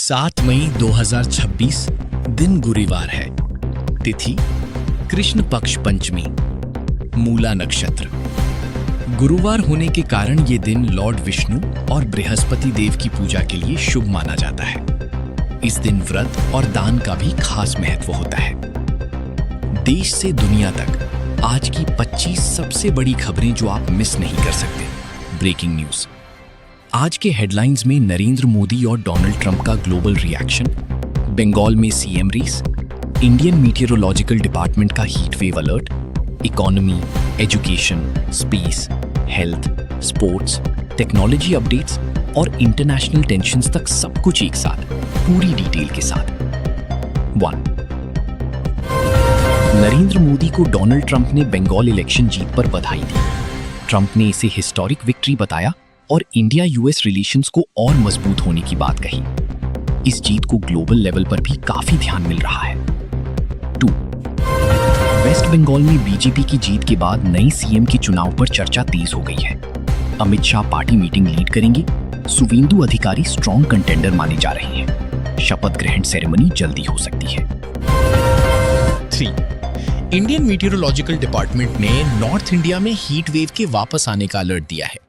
7 मई 2026 दिन गुरुवार है। तिथि कृष्ण पक्ष पंचमी, मूला नक्षत्र। गुरुवार होने के कारण ये दिन लॉर्ड विष्णु और बृहस्पति देव की पूजा के लिए शुभ माना जाता है। इस दिन व्रत और दान का भी खास महत्व होता है। देश से दुनिया तक आज की 25 सबसे बड़ी खबरें जो आप मिस नहीं कर सकते। Breaking news. आज के हेडलाइंस में नरेंद्र मोदी और डोनाल्ड ट्रंप का ग्लोबल रिएक्शन, बंगाल में CM race, Indian meteorological department का heat wave alert, economy, education, space, health, sports, technology updates और इंटरनेशनल टेंशंस तक सब कुछ एक साथ, पूरी डिटेल के साथ। 1. नरेंद्र मोदी को डोनाल्ड ट्रंप ने बंगाल इलेक्शन जीत पर बधाई दी। ट्रंप ने इसे हिस्टोरिक विक्ट्री बताया और इंडिया यूएस रिलेशंस को और मजबूत होने की बात कही। इस जीत को ग्लोबल लेवल पर भी काफी ध्यान मिल रहा है। 2. वेस्ट बंगाल में बीजेपी की जीत के बाद नई सीएम के चुनाव पर चर्चा तेज हो गई है। Amit Shah party meeting lead करेंगे। सुवेंदु अधिकारी स्ट्रॉन्ग कंटेंडर माने जा रहे हैं। शपथ ग्रहण सेरेमनी जल्दी हो सकती है। 3. इंडियन मीटियोरोलॉजिकल डिपार्टमेंट ने नॉर्थ इंडिया में हीट वेव के वापस आने का अलर्ट दिया है।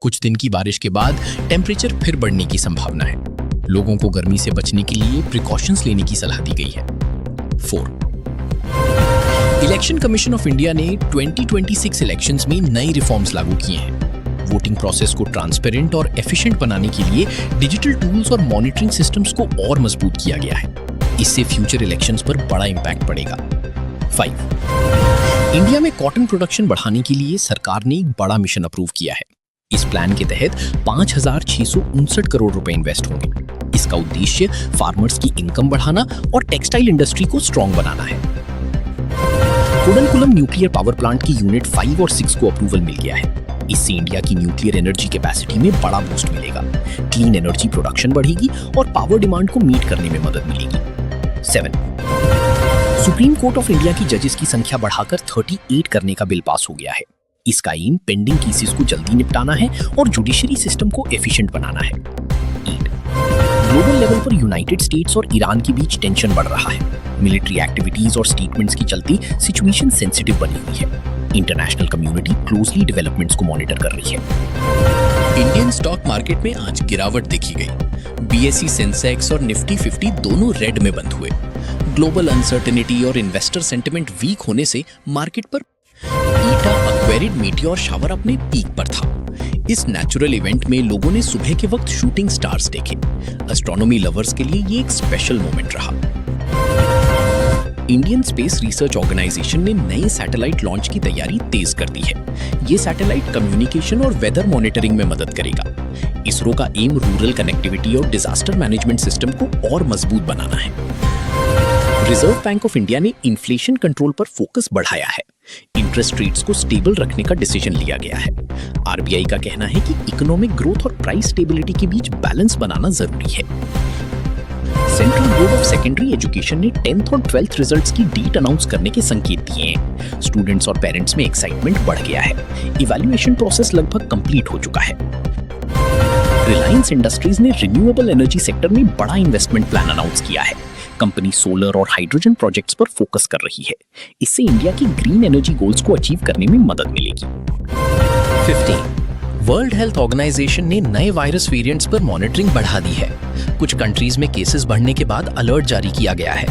कुछ दिन की बारिश के बाद टेम्परेचर फिर बढ़ने की संभावना है। लोगों को गर्मी से बचने के लिए प्रिकॉशंस लेने की सलाह दी गई है। 4. इलेक्शन कमीशन ऑफ इंडिया ने 2026 इलेक्शंस में नई रिफॉर्म्स लागू किए हैं। वोटिंग प्रोसेस को ट्रांसपेरेंट और एफिशिएंट बनाने के लिए डिजिटल टूल्स और मॉनिटरिंग सिस्टम्स को और मजबूत किया गया है। इससे फ्यूचर इलेक्शंस पर बड़ा इंपैक्ट पड़ेगा। 5. इंडिया में कॉटन प्रोडक्शन बढ़ाने के लिए सरकार ने एक बड़ा मिशन अप्रूव किया है। इस प्लान के तहत 5,659 करोड़ रुपए इन्वेस्ट होंगे। इसका उद्देश्य फार्मर्स की इनकम बढ़ाना और टेक्सटाइल इंडस्ट्री को स्ट्रॉन्ग बनाना है। कुडनकुलम न्यूक्लियर पावर प्लांट की यूनिट 5 और 6 को अप्रूवल मिल गया है। इससे इंडिया की न्यूक्लियर एनर्जी कैपेसिटी में बड़ा बूस्ट मिलेगा। क्लीन एनर्जी प्रोडक्शन बढ़ेगी और पावर डिमांड को मीट करने में मदद मिलेगी। 7. सुप्रीम कोर्ट ऑफ इंडिया की जजेस की संख्या बढ़ाकर 38 करने का बिल पास हो गया है। इसका एम पेंडिंग केसेस को जल्दी निपटाना है और जुडिशरी सिस्टम को एफिशिएंट बनाना है। 8. ग्लोबल लेवल पर यूनाइटेड स्टेट्स और ईरान के बीच टेंशन बढ़ रहा है। मिलिट्री एक्टिविटीज और स्टेटमेंट्स की चलती सिचुएशन सेंसिटिव बनी हुई है। इंटरनेशनल कम्युनिटी क्लोजली डेवलपमेंट्स को मॉनिटर कर रही है। इंडियन स्टॉक मार्केट में आज गिरावट देखी गई। बीएसई सेंसेक्स और निफ्टी 50 दोनों रेड में बंद हुए। ग्लोबल अनसर्टेनिटी और इन्वेस्टर सेंटिमेंट वीक होने से मार्केट पर ईटा एक्वेरिड मीटियोर शावर अपने पीक पर था। इस नेचुरल इवेंट में लोगों ने सुबह के वक्त शूटिंग स्टार्स देखे। एस्ट्रोनॉमी लवर्स के लिए ये एक स्पेशल मोमेंट रहा। इंडियन स्पेस रिसर्च ऑर्गेनाइजेशन ने नई सैटेलाइट लॉन्च की तैयारी तेज कर दी है। ये सैटेलाइट कम्युनिकेशन और वेदर मॉनिटरिंग में मदद करेगा। इसरो का एम रूरल कनेक्टिविटी और डिजास्टर मैनेजमेंट सिस्टम को और मजबूत बनाना है। रिजर्व बैंक ऑफ इंडिया ने इन्फ्लेशन कंट्रोल पर फोकस बढ़ाया है। इंटरेस्ट रेट्स को स्टेबल रखने का डिसीजन लिया गया है। आरबीआई का कहना है कि इकोनॉमिक ग्रोथ और प्राइस स्टेबिलिटी के बीच बैलेंस बनाना जरूरी है। Central board of secondary education ने 10th और 12th रिजल्ट्स की डेट अनाउंस करने के संकेत दिए हैं। स्टूडेंट्स और पेरेंट्स में एक्साइटमेंट बढ़ गया है। इवैल्यूएशन प्रोसेस लगभग कंप्लीट हो चुका है। रिलायंस इंडस्ट्रीज ने रिन्यूएबल एनर्जी सेक्टर में बड़ा इन्वेस्टमेंट प्लान अनाउंस किया है। कंपनी सोलर और हाइड्रोजन प्रोजेक्ट्स पर फोकस कर रही है। इससे इंडिया की ग्रीन एनर्जी गोल्स को अचीव करने में मदद मिलेगी। 15. वर्ल्ड हेल्थ ऑर्गेनाइजेशन ने नए वायरस वेरिएंट्स पर मॉनिटरिंग बढ़ा दी है। कुछ कंट्रीज में केसेस बढ़ने के बाद अलर्ट जारी किया गया है।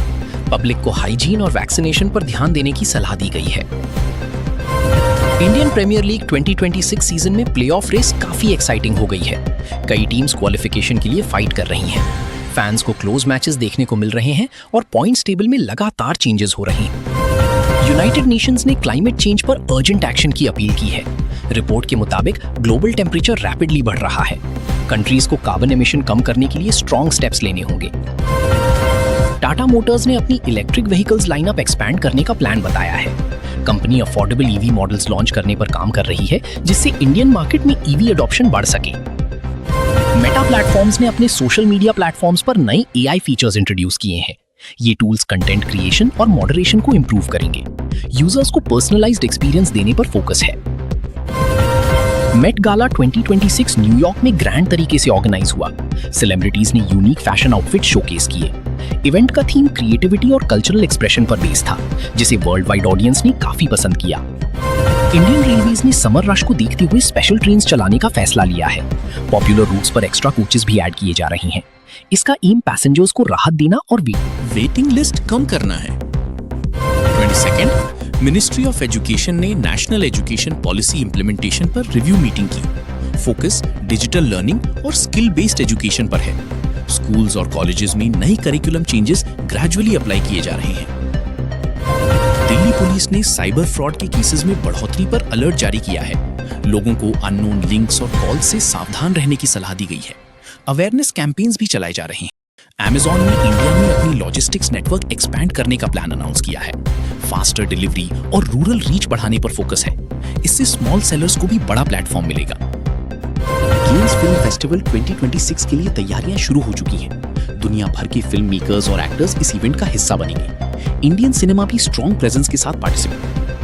पब्लिक को हाइजीन और वैक्सीनेशन पर ध्यान देने की सलाह दी गई है। इंडियन प्रीमियर लीग 2026 सीजन में प्लेऑफ रेस काफी एक्साइटिंग हो गई है। कई टीम्स क्वालिफिकेशन के लिए फाइट कर रही हैं। फैंस को क्लोज मैचेस देखने को मिल रहे हैं और पॉइंट्स टेबल में लगातार चेंजेस हो रहे हैं। यूनाइटेड नेशंस ने क्लाइमेट चेंज पर अर्जेंट एक्शन की अपील की है। रिपोर्ट के मुताबिक ग्लोबल टेम्परेचर रैपिडली बढ़ रहा है। कंट्रीज को कार्बन एमिशन कम करने के लिए स्ट्रॉन्ग स्टेप्स लेने होंगे। टाटा मोटर्स ने अपनी इलेक्ट्रिक व्हीकल्स लाइनअप एक्सपैंड करने का प्लान बताया है। Company affordable EV models launch करने पर काम कर रही है, जिससे इंडियन मार्केट में ईवी अडॉप्शन बढ़ सके। मेटा प्लेटफॉर्म्स ने अपने सोशल मीडिया प्लेटफॉर्म्स पर नए एआई फीचर्स इंट्रोड्यूस किए हैं। ये टूल्स कंटेंट क्रिएशन और मॉडरेशन को इंप्रूव करेंगे। यूजर्स को पर्सनलाइज्ड एक्सपीरियंस देने पर फोकस है। मेट गाला 2026 न्यूयॉर्क में ग्रैंड तरीके से ऑर्गेनाइज हुआ। सेलिब्रिटीज ने यूनिक फैशन आउटफिट शोकेस किए। इवेंट का थीम क्रिएटिविटी और कल्चरल एक्सप्रेशन पर बेस्ड था, जिसे वर्ल्ड वाइड ऑडियंस ने काफी पसंद किया। इंडियन रेलवेज ने समर रश को देखते हुए स्पेशल ट्रेन चलाने का फैसला लिया है। पॉपुलर रूट्स पर एक्स्ट्रा कोचेस भी ऐड किए जा रहे हैं। इसका एम पैसेंजर्स को राहत देना और वेटिंग लिस्ट कम करना है। 22 मिनिस्ट्री ऑफ एजुकेशन ने नेशनल एजुकेशन पॉलिसी इंप्लीमेंटेशन पर रिव्यू मीटिंग की। फोकस डिजिटल लर्निंग और स्किल बेस्ड एजुकेशन पर है। स्कूल्स और कॉलेजेस में नई करिकुलम चेंजेस ग्रेजुअली अप्लाई किए जा रहे हैं। दिल्ली पुलिस ने साइबर फ्रॉड के केसेस में बढ़ोतरी पर अलर्ट जारी किया है। लोगों को अननोन लिंक्स और कॉल से सावधान रहने की सलाह दी गई है। अवेयरनेस कैंपेन्स भी चलाए जा रहे हैं। Amazon ने इंडिया में अपनी लॉजिस्टिक्स नेटवर्क एक्सपैंड करने का प्लान अनाउंस किया है। फास्टर डिलीवरी और रूरल रीच बढ़ाने पर फोकस है। इससे स्मॉल सेलर्स को भी बड़ा प्लेटफॉर्म मिलेगा। केन्स फिल्म फेस्टिवल 2026 के लिए तैयारियां शुरू हो चुकी हैं। दुनिया भर के फिल्म मेकर्स और एक्टर्स इस इवेंट का हिस्सा बनेंगे। इंडियन सिनेमा भी स्ट्रॉन्ग प्रेजेंस के साथ पार्टिसिपेट